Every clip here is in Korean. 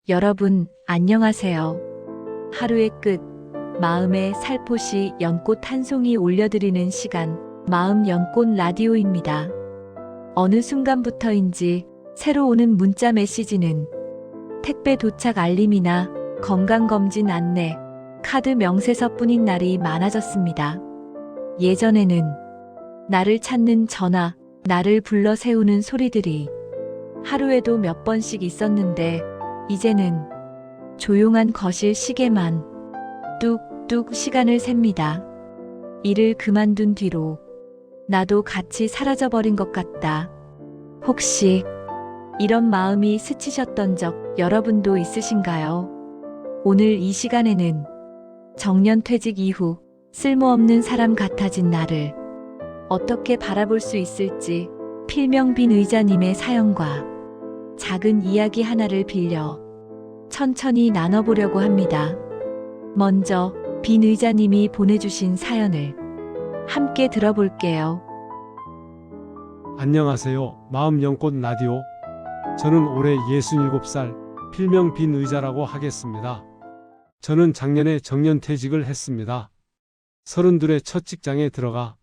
여러분, 안녕하세요. 하루의 끝, 마음의 살포시 연꽃 한 송이 올려드리는 시간, 마음 연꽃 라디오입니다. 어느 순간부터인지 새로 오는 문자 메시지는 택배 도착 알림이나 건강검진 안내, 카드 명세서뿐인 날이 많아졌습니다. 예전에는 나를 찾는 전화, 나를 불러 세우는 소리들이 하루에도 몇 번씩 있었는데 이제는 조용한 거실 시계만 뚝뚝 시간을 셉니다. 일을 그만둔 뒤로 나도 같이 사라져버린 것 같다. 혹시 이런 마음이 스치셨던 적 여러분도 있으신가요? 오늘 이 시간에는 정년퇴직 이후 쓸모없는 사람 같아진 나를 어떻게 바라볼 수 있을지 필명 빈 의자님의 사연과 작은 이야기 하나를 빌려 천천히 나눠보려고 합니다. 먼저 빈 의자님이 보내주신 사연을 함께 들어볼게요. 안녕하세요. 마음 연꽃 라디오. 저는 올해 67살, 필명 빈 의자라고 하겠습니다. 저는 작년에 정년퇴직을 했습니다. 32의 첫 직장에 들어가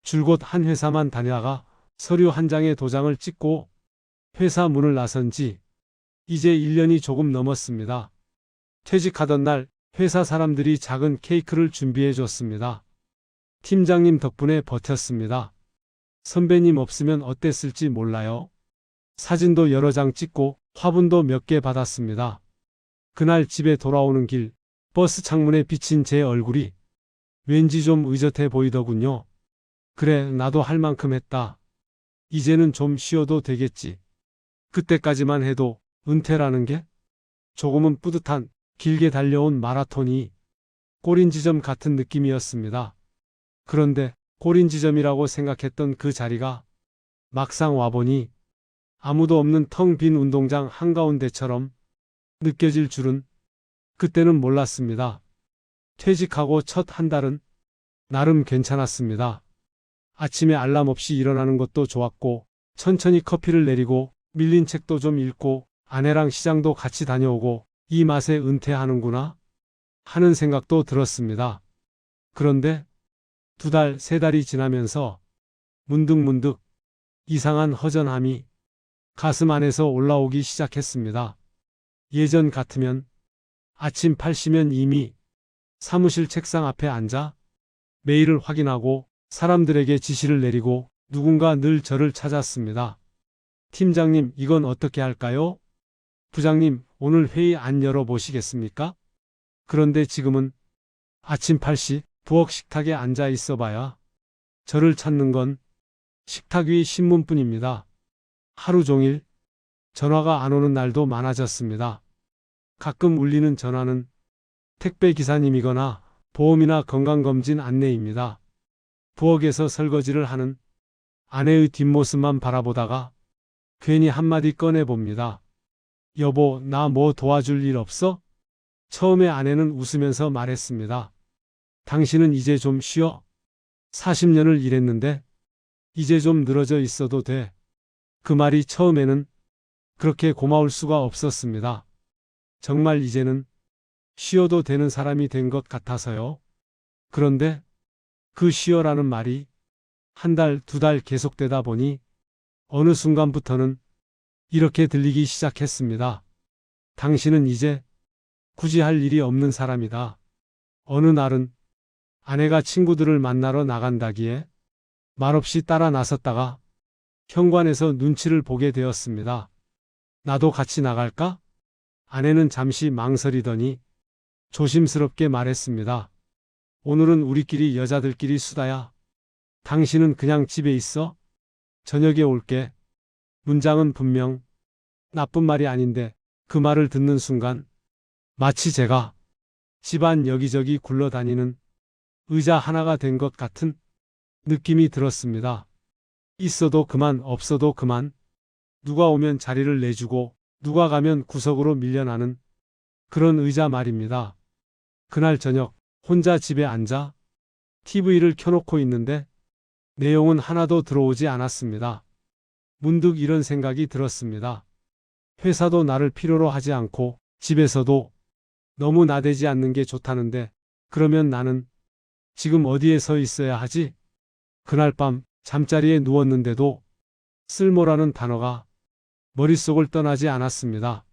줄곧 한 회사만 다니다가 서류 한 장에 도장을 찍고 회사 문을 나선 지 이제 1년이 조금 넘었습니다. 퇴직하던 날 회사 사람들이 작은 케이크를 준비해 줬습니다. 팀장님 덕분에 버텼습니다. 선배님 없으면 어땠을지 몰라요. 사진도 여러 장 찍고 화분도 몇 개 받았습니다. 그날 집에 돌아오는 길 버스 창문에 비친 제 얼굴이 왠지 좀 의젓해 보이더군요. 그래, 나도 할 만큼 했다. 이제는 좀 쉬어도 되겠지. 그때까지만 해도 은퇴라는 게 조금은 뿌듯한 길게 달려온 마라톤이 꼬린 지점 같은 느낌이었습니다. 그런데 꼬린 지점이라고 생각했던 그 자리가 막상 와보니 아무도 없는 텅 빈 운동장 한가운데처럼 느껴질 줄은 그때는 몰랐습니다. 퇴직하고 첫 한 달은 나름 괜찮았습니다. 아침에 알람 없이 일어나는 것도 좋았고 천천히 커피를 내리고 밀린 책도 좀 읽고 아내랑 시장도 같이 다녀오고 이 맛에 은퇴하는구나 하는 생각도 들었습니다. 그런데 2달, 3달이 지나면서 문득문득 이상한 허전함이 가슴 안에서 올라오기 시작했습니다. 예전 같으면 아침 8시면 이미 사무실 책상 앞에 앉아 메일을 확인하고 사람들에게 지시를 내리고 누군가 늘 저를 찾았습니다. 팀장님, 이건 어떻게 할까요? 부장님, 오늘 회의 안 열어보시겠습니까? 그런데 지금은 아침 8시 부엌 식탁에 앉아 있어 봐야 저를 찾는 건 식탁 위 신문뿐입니다. 하루 종일 전화가 안 오는 날도 많아졌습니다. 가끔 울리는 전화는 택배 기사님이거나 보험이나 건강검진 안내입니다. 부엌에서 설거지를 하는 아내의 뒷모습만 바라보다가 괜히 한마디 꺼내봅니다. 여보, 나 뭐 도와줄 일 없어? 처음에 아내는 웃으면서 말했습니다. 당신은 이제 좀 쉬어. 40년을 일했는데 이제 좀 늘어져 있어도 돼. 그 말이 처음에는 그렇게 고마울 수가 없었습니다. 정말 이제는 쉬어도 되는 사람이 된 것 같아서요. 그런데 그 쉬어라는 말이 한 달, 2달 계속되다 보니 어느 순간부터는 이렇게 들리기 시작했습니다. 당신은 이제 굳이 할 일이 없는 사람이다. 어느 날은 아내가 친구들을 만나러 나간다기에 말없이 따라 나섰다가 현관에서 눈치를 보게 되었습니다. 나도 같이 나갈까? 아내는 잠시 망설이더니 조심스럽게 말했습니다. 오늘은 우리끼리 여자들끼리 수다야. 당신은 그냥 집에 있어. 저녁에 올게. 문장은 분명 나쁜 말이 아닌데 그 말을 듣는 순간 마치 제가 집안 여기저기 굴러다니는 의자 하나가 된 것 같은 느낌이 들었습니다. 있어도 그만, 없어도 그만. 누가 오면 자리를 내주고 누가 가면 구석으로 밀려나는 그런 의자 말입니다. 그날 저녁 혼자 집에 앉아 TV를 켜놓고 있는데 내용은 하나도 들어오지 않았습니다. 문득 이런 생각이 들었습니다. 회사도 나를 필요로 하지 않고 집에서도 너무 나대지 않는 게 좋다는데 그러면 나는 지금 어디에 서 있어야 하지? 그날 밤 잠자리에 누웠는데도 쓸모라는 단어가 머릿속을 떠나지 않았습니다.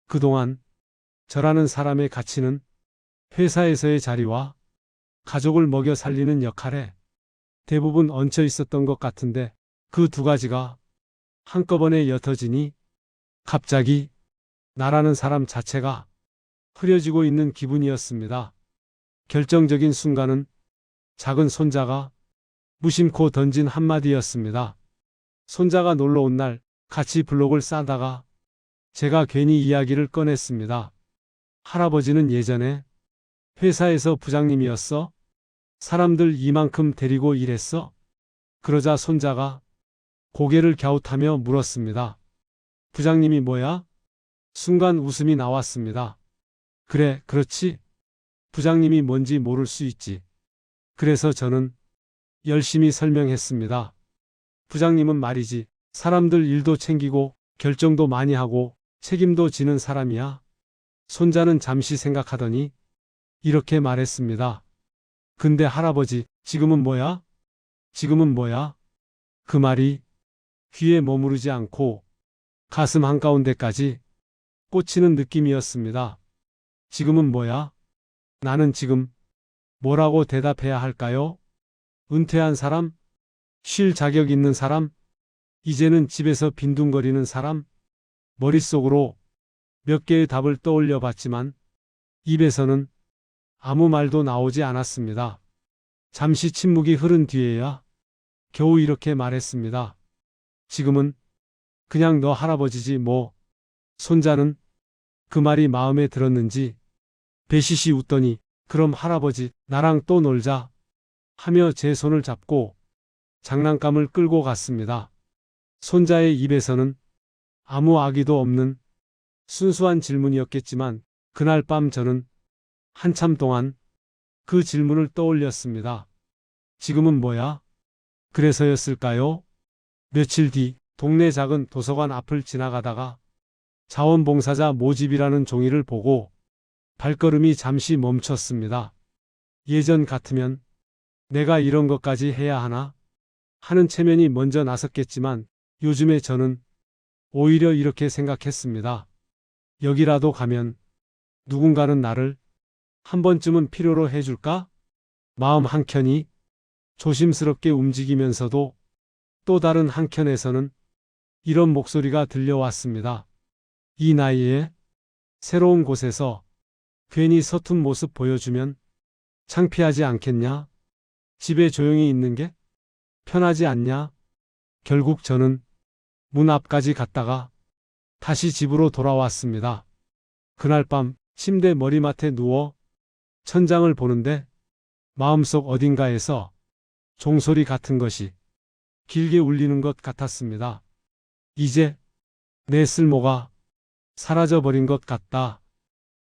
그동안 저라는 사람의 가치는 회사에서의 자리와 가족을 먹여 살리는 역할에 대부분 얹혀 있었던 것 같은데 그 두 가지가 한꺼번에 옅어지니 갑자기 나라는 사람 자체가 흐려지고 있는 기분이었습니다. 결정적인 순간은 작은 손자가 무심코 던진 한마디였습니다. 손자가 놀러 온 날 같이 블록을 싸다가 제가 괜히 이야기를 꺼냈습니다. 할아버지는 예전에 회사에서 부장님이었어? 사람들 이만큼 데리고 일했어? 그러자 손자가 고개를 갸웃하며 물었습니다. 부장님이 뭐야? 순간 웃음이 나왔습니다. 그래, 그렇지. 부장님이 뭔지 모를 수 있지. 그래서 저는 열심히 설명했습니다. 부장님은 말이지, 사람들 일도 챙기고 결정도 많이 하고 책임도 지는 사람이야. 손자는 잠시 생각하더니 이렇게 말했습니다. 근데 할아버지, 지금은 뭐야? 지금은 뭐야? 그 말이 귀에 머무르지 않고 가슴 한가운데까지 꽂히는 느낌이었습니다. 지금은 뭐야? 나는 지금 뭐라고 대답해야 할까요? 은퇴한 사람? 쉴 자격 있는 사람? 이제는 집에서 빈둥거리는 사람? 머릿속으로 몇 개의 답을 떠올려 봤지만 입에서는 아무 말도 나오지 않았습니다. 잠시 침묵이 흐른 뒤에야 겨우 이렇게 말했습니다. 지금은 그냥 너 할아버지지 뭐. 손자는 그 말이 마음에 들었는지 배시시 웃더니 그럼 할아버지 나랑 또 놀자 하며 제 손을 잡고 장난감을 끌고 갔습니다. 손자의 입에서는 아무 악의도 없는 순수한 질문이었겠지만 그날 밤 저는 한참 동안 그 질문을 떠올렸습니다. 지금은 뭐야? 그래서였을까요? 며칠 뒤 동네 작은 도서관 앞을 지나가다가 자원봉사자 모집이라는 종이를 보고 발걸음이 잠시 멈췄습니다. 예전 같으면 내가 이런 것까지 해야 하나? 하는 체면이 먼저 나섰겠지만 요즘에 저는 오히려 이렇게 생각했습니다. 여기라도 가면 누군가는 나를 한 번쯤은 필요로 해줄까? 마음 한켠이 조심스럽게 움직이면서도 또 다른 한켠에서는 이런 목소리가 들려왔습니다. 이 나이에 새로운 곳에서 괜히 서툰 모습 보여주면 창피하지 않겠냐? 집에 조용히 있는 게 편하지 않냐? 결국 저는 문 앞까지 갔다가 다시 집으로 돌아왔습니다. 그날 밤 침대 머리맡에 누워 천장을 보는데 마음속 어딘가에서 종소리 같은 것이 길게 울리는 것 같았습니다. 이제 내 쓸모가 사라져버린 것 같다.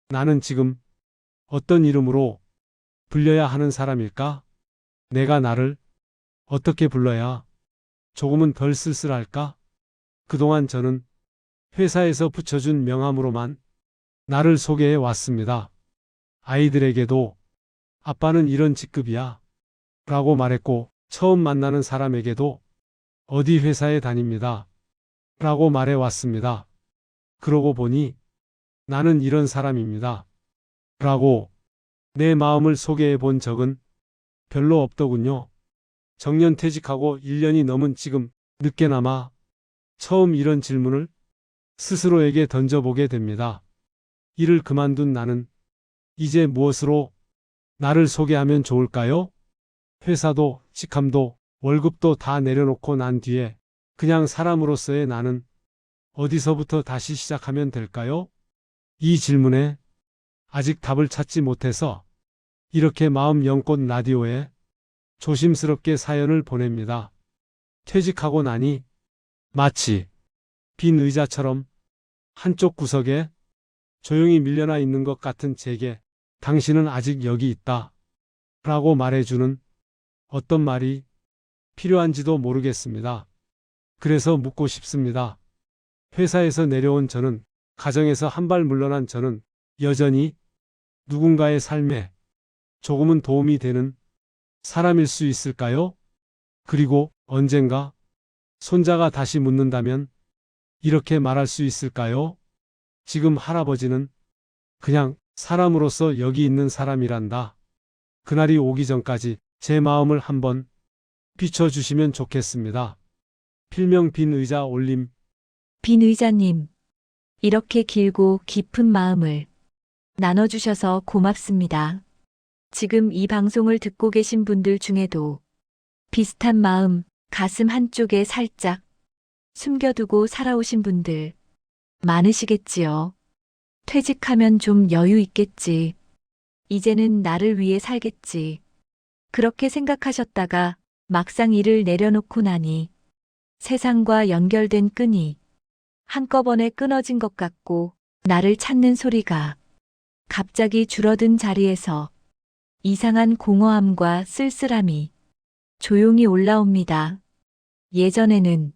나는 지금 어떤 이름으로 불려야 하는 사람일까? 내가 나를 어떻게 불러야 조금은 덜 쓸쓸할까? 그동안 저는 회사에서 붙여준 명함으로만 나를 소개해 왔습니다. 아이들에게도 아빠는 이런 직급이야 라고 말했고 처음 만나는 사람에게도 어디 회사에 다닙니다 라고 말해 왔습니다. 그러고 보니 나는 이런 사람입니다 라고 내 마음을 소개해 본 적은 별로 없더군요. 정년퇴직하고 1년이 넘은 지금 늦게나마 처음 이런 질문을 스스로에게 던져보게 됩니다. 일을 그만둔 나는 이제 무엇으로 나를 소개하면 좋을까요? 회사도 직함도 월급도 다 내려놓고 난 뒤에 그냥 사람으로서의 나는 어디서부터 다시 시작하면 될까요? 이 질문에 아직 답을 찾지 못해서 이렇게 마음 연꽃 라디오에 조심스럽게 사연을 보냅니다. 퇴직하고 나니 마치 빈 의자처럼 한쪽 구석에 조용히 밀려나 있는 것 같은 제게 당신은 아직 여기 있다 라고 말해주는 어떤 말이 필요한지도 모르겠습니다. 그래서 묻고 싶습니다. 회사에서 내려온 저는 가정에서 한 발 물러난 저는 여전히 누군가의 삶에 조금은 도움이 되는 사람일 수 있을까요? 그리고 언젠가 손자가 다시 묻는다면 이렇게 말할 수 있을까요? 지금 할아버지는 그냥 사람으로서 여기 있는 사람이란다. 그날이 오기 전까지 제 마음을 한번 비춰주시면 좋겠습니다. 필명 빈 의자 올림. 빈 의자님, 이렇게 길고 깊은 마음을 나눠주셔서 고맙습니다. 지금 이 방송을 듣고 계신 분들 중에도 비슷한 마음, 가슴 한쪽에 살짝 숨겨두고 살아오신 분들 많으시겠지요. 퇴직하면 좀 여유 있겠지. 이제는 나를 위해 살겠지. 그렇게 생각하셨다가 막상 일을 내려놓고 나니 세상과 연결된 끈이 한꺼번에 끊어진 것 같고 나를 찾는 소리가 갑자기 줄어든 자리에서 이상한 공허함과 쓸쓸함이 조용히 올라옵니다. 예전에는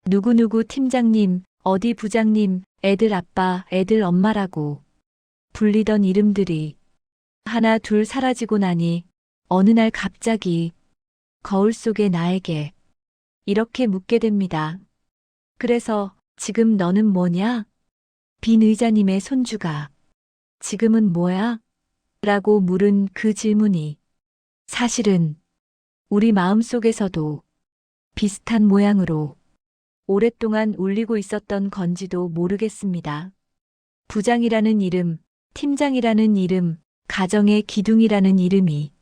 누구누구 팀장님, 어디 부장님, 애들 아빠, 애들 엄마라고 불리던 이름들이 하나 둘 사라지고 나니 어느 날 갑자기 거울 속의 나에게 이렇게 묻게 됩니다. 그래서 지금 너는 뭐냐? 빈 의자님의 손주가 지금은 뭐야? 라고 물은 그 질문이 사실은 우리 마음속에서도 비슷한 모양으로 오랫동안 울리고 있었던 건지도 모르겠습니다. 부장이라는 이름, 팀장이라는 이름, 가정의 기둥이라는 이름이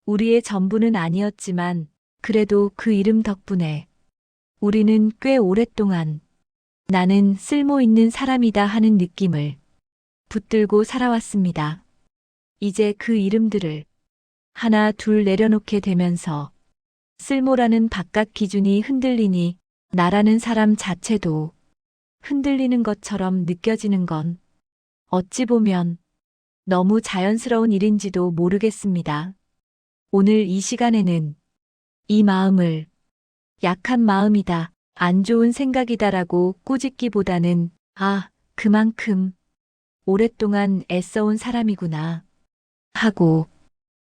우리의 전부는 아니었지만 그래도 그 이름 덕분에 우리는 꽤 오랫동안 나는 쓸모 있는 사람이다 하는 느낌을 붙들고 살아왔습니다. 이제 그 이름들을 하나 둘 내려놓게 되면서 쓸모라는 바깥 기준이 흔들리니 나라는 사람 자체도 흔들리는 것처럼 느껴지는 건 어찌 보면 너무 자연스러운 일인지도 모르겠습니다. 오늘 이 시간에는 이 마음을 약한 마음이다, 안 좋은 생각이다라고 꾸짖기보다는 그만큼 오랫동안 애써온 사람이구나 하고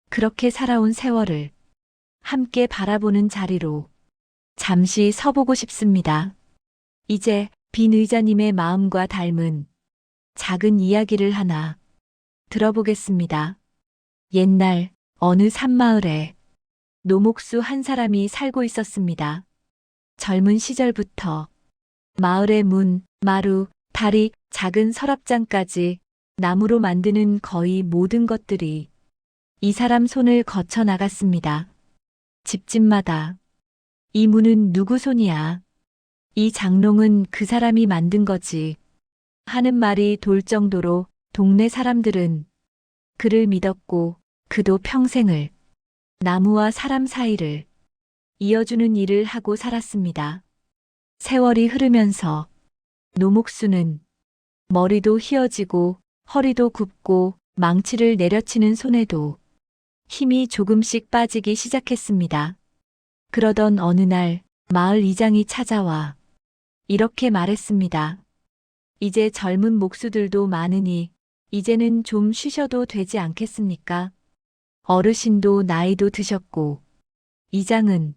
그렇게 살아온 세월을 함께 바라보는 자리로 잠시 서보고 싶습니다. 이제 빈 의자님의 마음과 닮은 작은 이야기를 하나 들어보겠습니다. 옛날 어느 산마을에 노목수 한 사람이 살고 있었습니다. 젊은 시절부터 마을의 문, 마루, 다리, 작은 서랍장까지 나무로 만드는 거의 모든 것들이 이 사람 손을 거쳐 나갔습니다. 집집마다 이 문은 누구 손이야? 이 장롱은 그 사람이 만든 거지. 하는 말이 돌 정도로 동네 사람들은 그를 믿었고 그도 평생을 나무와 사람 사이를 이어주는 일을 하고 살았습니다. 세월이 흐르면서 노목수는 머리도 휘어지고 허리도 굽고 망치를 내려치는 손에도 힘이 조금씩 빠지기 시작했습니다. 그러던 어느 날 마을 이장이 찾아와 이렇게 말했습니다. 이제 젊은 목수들도 많으니 이제는 좀 쉬셔도 되지 않겠습니까? 어르신도 나이도 드셨고 이장은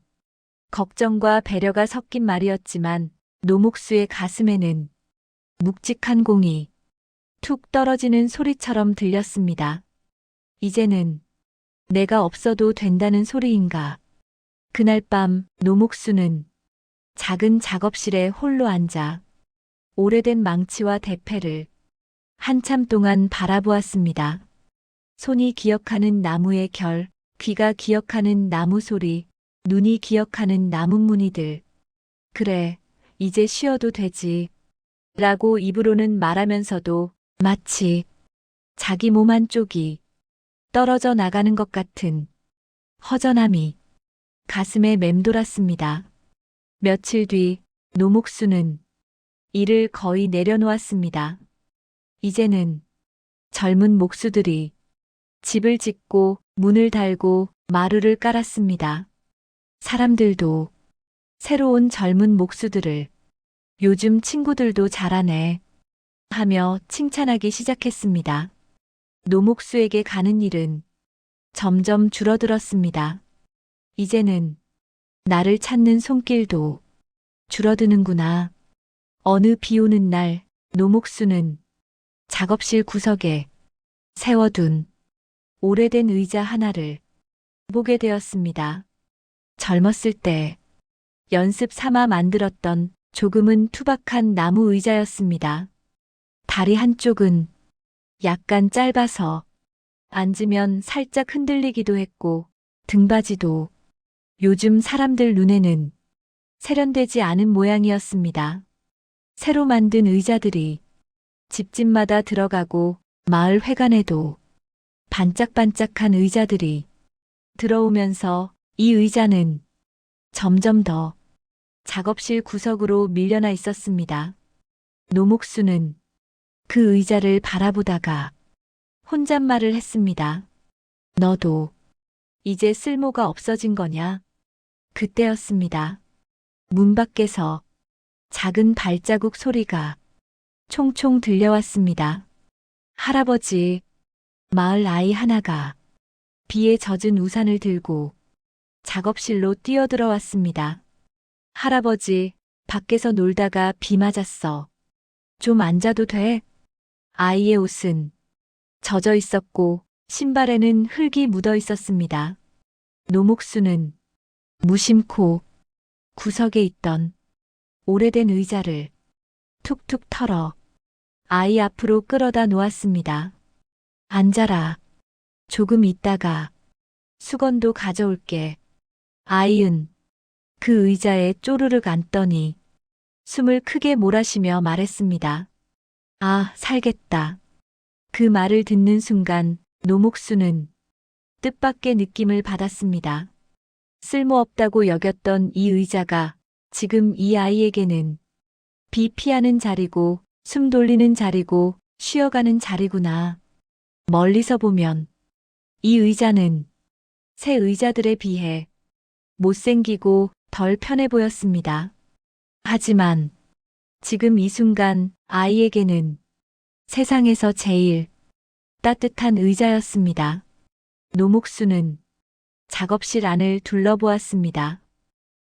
걱정과 배려가 섞인 말이었지만 노목수의 가슴에는 묵직한 공이 툭 떨어지는 소리처럼 들렸습니다. 이제는 내가 없어도 된다는 소리인가? 그날 밤 노목수는 작은 작업실에 홀로 앉아 오래된 망치와 대패를 한참 동안 바라보았습니다. 손이 기억하는 나무의 결, 귀가 기억하는 나무 소리, 눈이 기억하는 나무 무늬들. 그래, 이제 쉬어도 되지. 라고 입으로는 말하면서도 마치 자기 몸 한쪽이 떨어져 나가는 것 같은 허전함이 가슴에 맴돌았습니다. 며칠 뒤 노목수는 일을 거의 내려놓았습니다. 이제는 젊은 목수들이 집을 짓고 문을 달고 마루를 깔았습니다. 사람들도 새로운 젊은 목수들을 요즘 친구들도 잘하네 하며 칭찬하기 시작했습니다. 노목수에게 가는 일은 점점 줄어들었습니다. 이제는 나를 찾는 손길도 줄어드는구나. 어느 비 오는 날 노목수는 작업실 구석에 세워둔 오래된 의자 하나를 보게 되었습니다. 젊었을 때 연습 삼아 만들었던 조금은 투박한 나무 의자였습니다. 다리 한쪽은 약간 짧아서 앉으면 살짝 흔들리기도 했고 등받이도 요즘 사람들 눈에는 세련되지 않은 모양이었습니다. 새로 만든 의자들이 집집마다 들어가고 마을 회관에도 반짝반짝한 의자들이 들어오면서 이 의자는 점점 더 작업실 구석으로 밀려나 있었습니다. 노목수는 그 의자를 바라보다가 혼잣말을 했습니다. 너도 이제 쓸모가 없어진 거냐? 그때였습니다. 문 밖에서 작은 발자국 소리가 총총 들려왔습니다. 할아버지, 마을 아이 하나가 비에 젖은 우산을 들고 작업실로 뛰어들어왔습니다. 할아버지, 밖에서 놀다가 비 맞았어. 좀 앉아도 돼? 아이의 옷은 젖어 있었고 신발에는 흙이 묻어 있었습니다. 노목수는 무심코 구석에 있던 오래된 의자를 툭툭 털어 아이 앞으로 끌어다 놓았습니다. 앉아라. 조금 있다가 수건도 가져올게. 아이은 그 의자에 쪼르륵 앉더니 숨을 크게 몰아쉬며 말했습니다. 아, 살겠다. 그 말을 듣는 순간 노목수는 뜻밖의 느낌을 받았습니다. 쓸모없다고 여겼던 이 의자가 지금 이 아이에게는 비 피하는 자리고 숨 돌리는 자리고 쉬어가는 자리구나. 멀리서 보면 이 의자는 새 의자들에 비해 못생기고 덜 편해 보였습니다. 하지만 지금 이 순간 아이에게는 세상에서 제일 따뜻한 의자였습니다. 노목수는 작업실 안을 둘러보았습니다.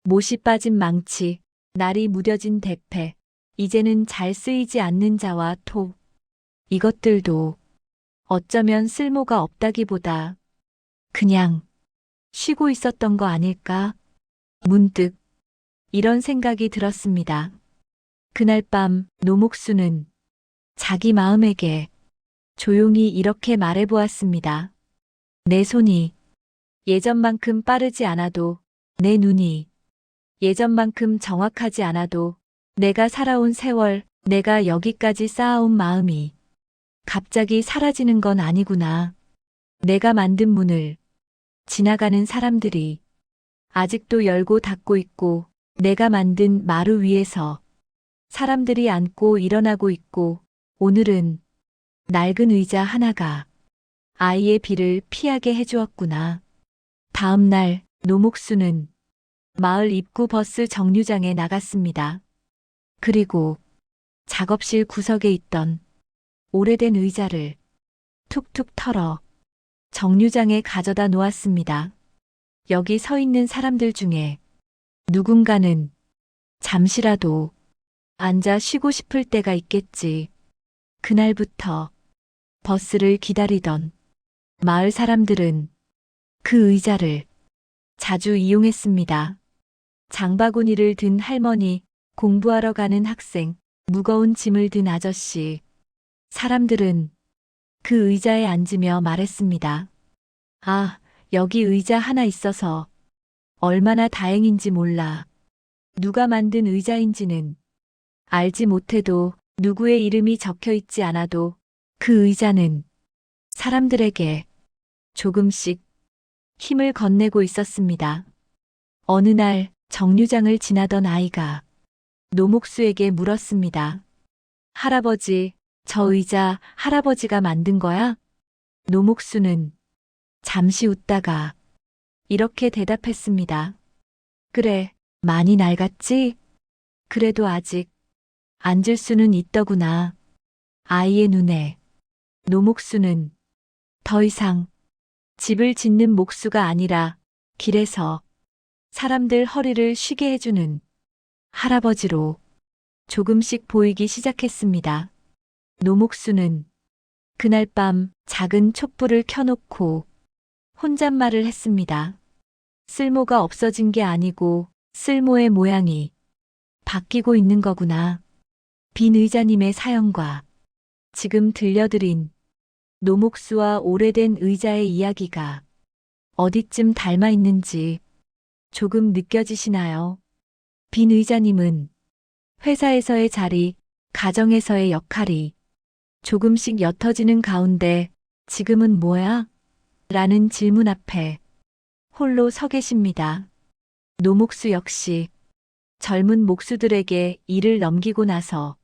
못이 빠진 망치, 날이 무뎌진 대패, 이제는 잘 쓰이지 않는 자와 톱. 이것들도 어쩌면 쓸모가 없다기보다 그냥 쉬고 있었던 거 아닐까? 문득 이런 생각이 들었습니다. 그날 밤 노목수는 자기 마음에게 조용히 이렇게 말해보았습니다. 내 손이 예전만큼 빠르지 않아도, 내 눈이 예전만큼 정확하지 않아도, 내가 살아온 세월, 내가 여기까지 쌓아온 마음이 갑자기 사라지는 건 아니구나. 내가 만든 문을 지나가는 사람들이 아직도 열고 닫고 있고, 내가 만든 마루 위에서 사람들이 앉고 일어나고 있고, 오늘은 낡은 의자 하나가 아이의 비를 피하게 해주었구나. 다음 날 노목수는 마을 입구 버스 정류장에 나갔습니다. 그리고 작업실 구석에 있던 오래된 의자를 툭툭 털어 정류장에 가져다 놓았습니다. 여기 서 있는 사람들 중에 누군가는 잠시라도 앉아 쉬고 싶을 때가 있겠지. 그날부터 버스를 기다리던 마을 사람들은 그 의자를 자주 이용했습니다. 장바구니를 든 할머니, 공부하러 가는 학생, 무거운 짐을 든 아저씨. 사람들은 그 의자에 앉으며 말했습니다. 아, 여기 의자 하나 있어서 얼마나 다행인지 몰라. 누가 만든 의자인지는 알지 못해도, 누구의 이름이 적혀 있지 않아도 그 의자는 사람들에게 조금씩 힘을 건네고 있었습니다. 어느 날 정류장을 지나던 아이가 노목수에게 물었습니다. 할아버지, 저 의자 할아버지가 만든 거야? 노목수는 잠시 웃다가 이렇게 대답했습니다. 그래, 많이 낡았지? 그래도 아직 앉을 수는 있더구나. 아이의 눈에 노목수는 더 이상 집을 짓는 목수가 아니라 길에서 사람들 허리를 쉬게 해주는 할아버지로 조금씩 보이기 시작했습니다. 노목수는 그날 밤 작은 촛불을 켜놓고 혼잣말을 했습니다. 쓸모가 없어진 게 아니고 쓸모의 모양이 바뀌고 있는 거구나. 빈 의자님의 사연과 지금 들려드린 노목수와 오래된 의자의 이야기가 어디쯤 닮아 있는지 조금 느껴지시나요? 빈 의자님은 회사에서의 자리, 가정에서의 역할이 조금씩 옅어지는 가운데 지금은 뭐야? 라는 질문 앞에 홀로 서 계십니다. 노목수 역시 젊은 목수들에게 일을 넘기고 나서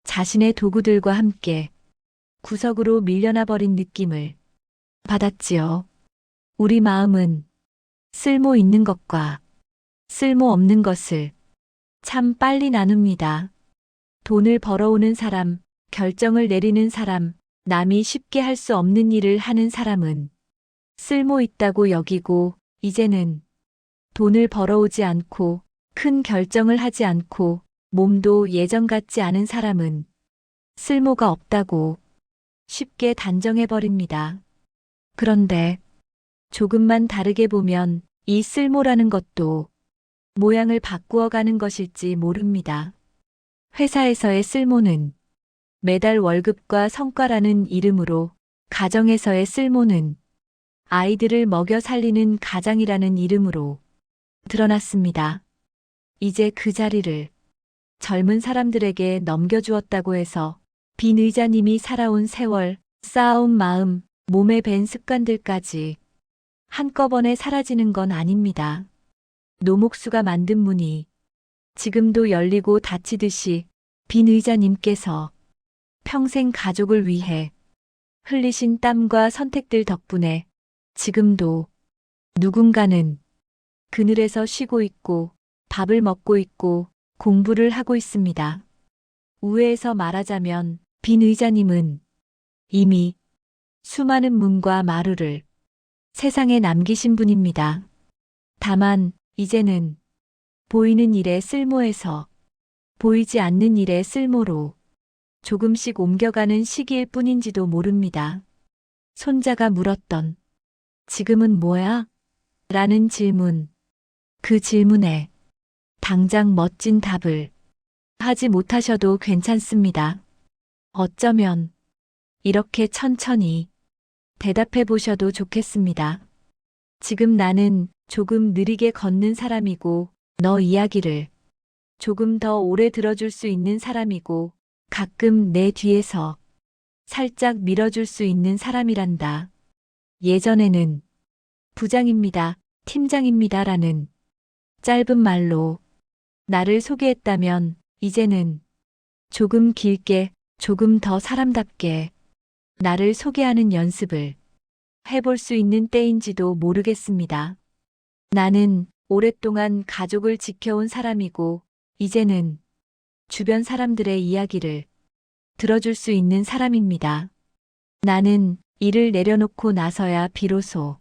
자신의 도구들과 함께 구석으로 밀려나 버린 느낌을 받았지요. 우리 마음은 쓸모 있는 것과 쓸모 없는 것을 참 빨리 나눕니다. 돈을 벌어오는 사람, 결정을 내리는 사람, 남이 쉽게 할 수 없는 일을 하는 사람은 쓸모 있다고 여기고, 이제는 돈을 벌어오지 않고 큰 결정을 하지 않고 몸도 예전 같지 않은 사람은 쓸모가 없다고 쉽게 단정해버립니다. 그런데 조금만 다르게 보면 이 쓸모라는 것도 모양을 바꾸어 가는 것일지 모릅니다. 회사에서의 쓸모는 매달 월급과 성과라는 이름으로, 가정에서의 쓸모는 아이들을 먹여 살리는 가장이라는 이름으로 드러났습니다. 이제 그 자리를 젊은 사람들에게 넘겨주었다고 해서 빈 의자님이 살아온 세월, 쌓아온 마음, 몸에 밴 습관들까지 한꺼번에 사라지는 건 아닙니다. 노목수가 만든 문이 지금도 열리고 닫히듯이 빈 의자님께서 평생 가족을 위해 흘리신 땀과 선택들 덕분에 지금도 누군가는 그늘에서 쉬고 있고 밥을 먹고 있고 공부를 하고 있습니다. 우회해서 말하자면 빈 의자님은 이미 수많은 문과 마루를 세상에 남기신 분입니다. 다만 이제는 보이는 일의 쓸모에서 보이지 않는 일의 쓸모로 조금씩 옮겨가는 시기일 뿐인지도 모릅니다. 손자가 물었던 지금은 뭐야? 라는 질문. 그 질문에 당장 멋진 답을 하지 못하셔도 괜찮습니다. 어쩌면 이렇게 천천히 대답해 보셔도 좋겠습니다. 지금 나는 조금 느리게 걷는 사람이고 너 이야기를 조금 더 오래 들어줄 수 있는 사람이고 가끔 내 뒤에서 살짝 밀어줄 수 있는 사람이란다. 예전에는 부장입니다, 팀장입니다 라는 짧은 말로 나를 소개했다면 이제는 조금 길게, 조금 더 사람답게 나를 소개하는 연습을 해볼 수 있는 때인지도 모르겠습니다. 나는 오랫동안 가족을 지켜온 사람이고 이제는 주변 사람들의 이야기를 들어줄 수 있는 사람입니다. 나는 일을 내려놓고 나서야 비로소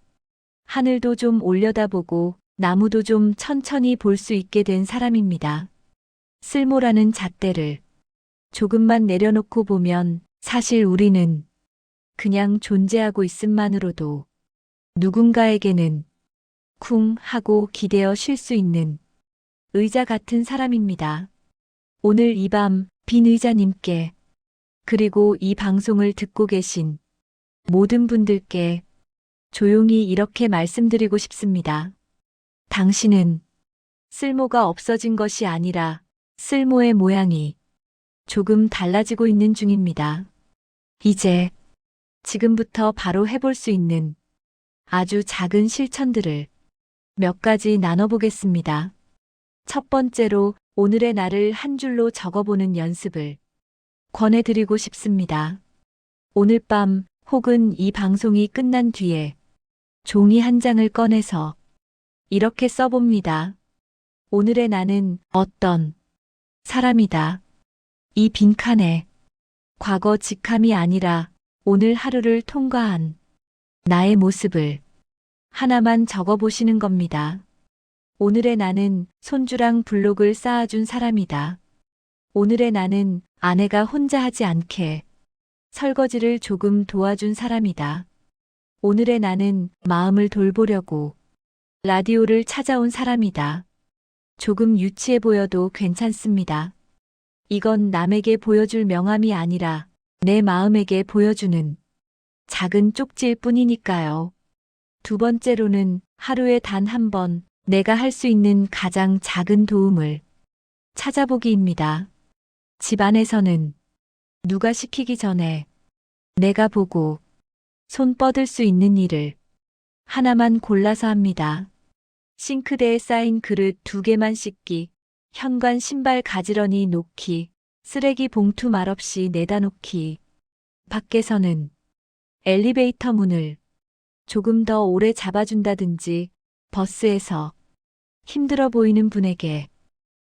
하늘도 좀 올려다보고 나무도 좀 천천히 볼 수 있게 된 사람입니다. 쓸모라는 잣대를 조금만 내려놓고 보면 사실 우리는 그냥 존재하고 있음만으로도 누군가에게는 쿵 하고 기대어 쉴 수 있는 의자 같은 사람입니다. 오늘 이 밤 빈 의자님께 그리고 이 방송을 듣고 계신 모든 분들께 조용히 이렇게 말씀드리고 싶습니다. 당신은 쓸모가 없어진 것이 아니라 쓸모의 모양이 조금 달라지고 있는 중입니다. 이제 지금부터 바로 해볼 수 있는 아주 작은 실천들을 몇 가지 나눠보겠습니다. 첫 번째로 오늘의 날을 한 줄로 적어보는 연습을 권해드리고 싶습니다. 오늘 밤 혹은 이 방송이 끝난 뒤에 종이 한 장을 꺼내서 이렇게 써봅니다. 오늘의 나는 어떤 사람이다. 이 빈칸에 과거 직함이 아니라 오늘 하루를 통과한 나의 모습을 하나만 적어보시는 겁니다. 오늘의 나는 손주랑 블록을 쌓아준 사람이다. 오늘의 나는 아내가 혼자 하지 않게 설거지를 조금 도와준 사람이다. 오늘의 나는 마음을 돌보려고 라디오를 찾아온 사람이다. 조금 유치해 보여도 괜찮습니다. 이건 남에게 보여줄 명함이 아니라 내 마음에게 보여주는 작은 쪽지일 뿐이니까요. 두 번째로는 하루에 단 한 번 내가 할 수 있는 가장 작은 도움을 찾아보기입니다. 집안에서는 누가 시키기 전에 내가 보고 손 뻗을 수 있는 일을 하나만 골라서 합니다. 싱크대에 쌓인 그릇 2개만 씻기, 현관 신발 가지런히 놓기, 쓰레기 봉투 말없이 내다 놓기. 밖에서는 엘리베이터 문을 조금 더 오래 잡아준다든지 버스에서 힘들어 보이는 분에게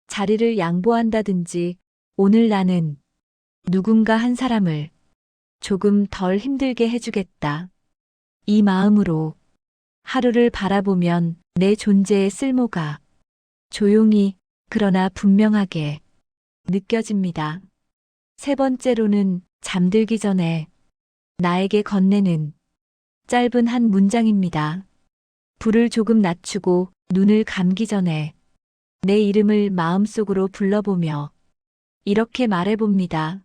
자리를 양보한다든지 오늘 나는 누군가 한 사람을 조금 덜 힘들게 해주겠다. 이 마음으로 하루를 바라보면 내 존재의 쓸모가 조용히 그러나 분명하게 느껴집니다. 세 번째로는 잠들기 전에 나에게 건네는 짧은 한 문장입니다. 불을 조금 낮추고 눈을 감기 전에 내 이름을 마음속으로 불러보며 이렇게 말해봅니다.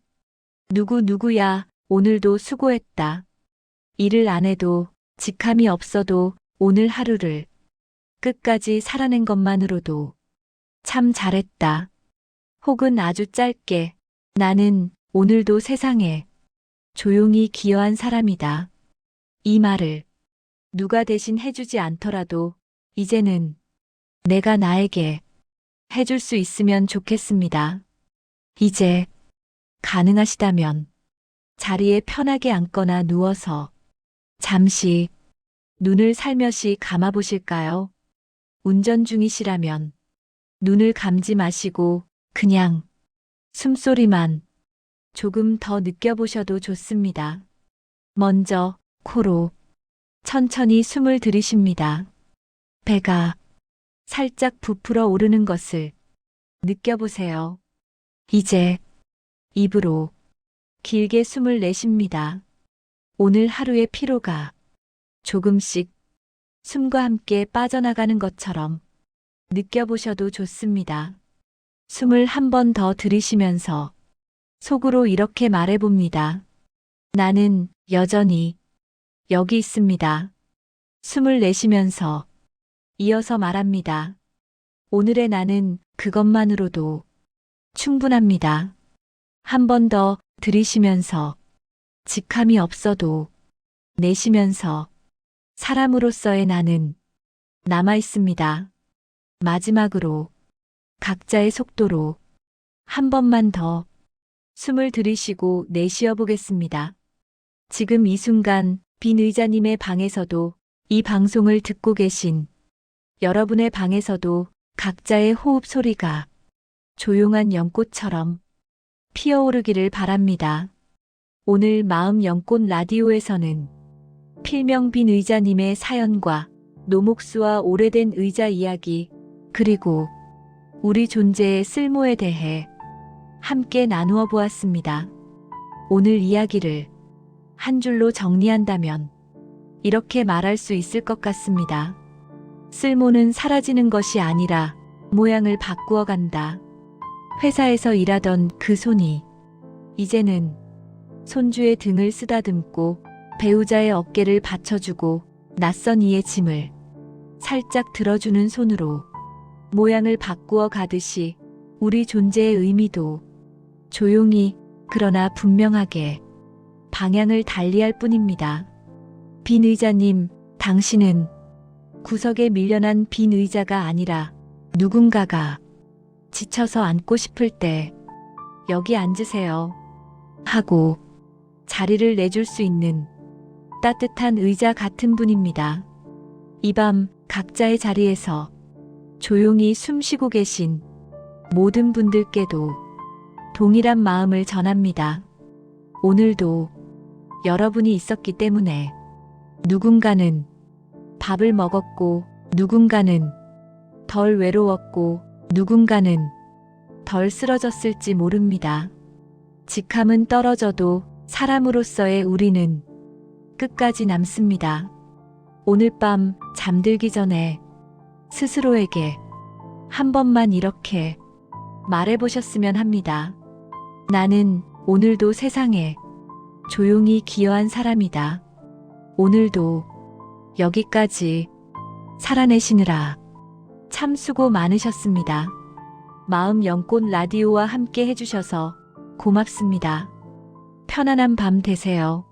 누구누구야, 오늘도 수고했다. 일을 안 해도 직함이 없어도 오늘 하루를 끝까지 살아낸 것만으로도 참 잘했다. 혹은 아주 짧게 나는 오늘도 세상에 조용히 기여한 사람이다. 이 말을 누가 대신 해주지 않더라도 이제는 내가 나에게 해줄 수 있으면 좋겠습니다. 이제 가능하시다면 자리에 편하게 앉거나 누워서 잠시 눈을 살며시 감아보실까요? 운전 중이시라면 눈을 감지 마시고 그냥 숨소리만 조금 더 느껴보셔도 좋습니다. 먼저 코로 천천히 숨을 들이쉽니다. 배가 살짝 부풀어 오르는 것을 느껴보세요. 이제 입으로 길게 숨을 내쉽니다. 오늘 하루의 피로가 조금씩 숨과 함께 빠져나가는 것처럼 느껴보셔도 좋습니다. 숨을 한 번 더 들이쉬면서 속으로 이렇게 말해봅니다. 나는 여전히 여기 있습니다. 숨을 내쉬면서 이어서 말합니다. 오늘의 나는 그것만으로도 충분합니다. 한 번 더 들이쉬면서 직함이 없어도 내쉬면서 사람으로서의 나는 남아 있습니다. 마지막으로 각자의 속도로 한 번만 더 숨을 들이쉬고 내쉬어 보겠습니다. 지금 이 순간 빈 의자님의 방에서도 이 방송을 듣고 계신 여러분의 방에서도 각자의 호흡 소리가 조용한 연꽃처럼 피어오르기를 바랍니다. 오늘 마음 연꽃 라디오에서는 필명 빈 의자님의 사연과 노목수와 오래된 의자 이야기 그리고 우리 존재의 쓸모에 대해 함께 나누어 보았습니다. 오늘 이야기를 한 줄로 정리한다면 이렇게 말할 수 있을 것 같습니다. 쓸모는 사라지는 것이 아니라 모양을 바꾸어 간다. 회사에서 일하던 그 손이 이제는 손주의 등을 쓰다듬고 배우자의 어깨를 받쳐주고 낯선 이의 짐을 살짝 들어주는 손으로 모양을 바꾸어 가듯이 우리 존재의 의미도 조용히 그러나 분명하게 방향을 달리할 뿐입니다. 빈 의자님, 당신은 구석에 밀려난 빈 의자가 아니라 누군가가 지쳐서 앉고 싶을 때 여기 앉으세요 하고 자리를 내줄 수 있는 따뜻한 의자 같은 분입니다. 이 밤 각자의 자리에서 조용히 숨 쉬고 계신 모든 분들께도 동일한 마음을 전합니다. 오늘도 여러분이 있었기 때문에 누군가는 밥을 먹었고, 누군가는 덜 외로웠고, 누군가는 덜 쓰러졌을지 모릅니다. 직함은 떨어져도 사람으로서의 우리는 끝까지 남습니다. 오늘 밤 잠들기 전에 스스로에게 한 번만 이렇게 말해보셨으면 합니다. 나는 오늘도 세상에 조용히 기여한 사람이다. 오늘도 여기까지 살아내시느라 참 수고 많으셨습니다. 마음 연꽃 라디오와 함께 해주셔서 고맙습니다. 편안한 밤 되세요.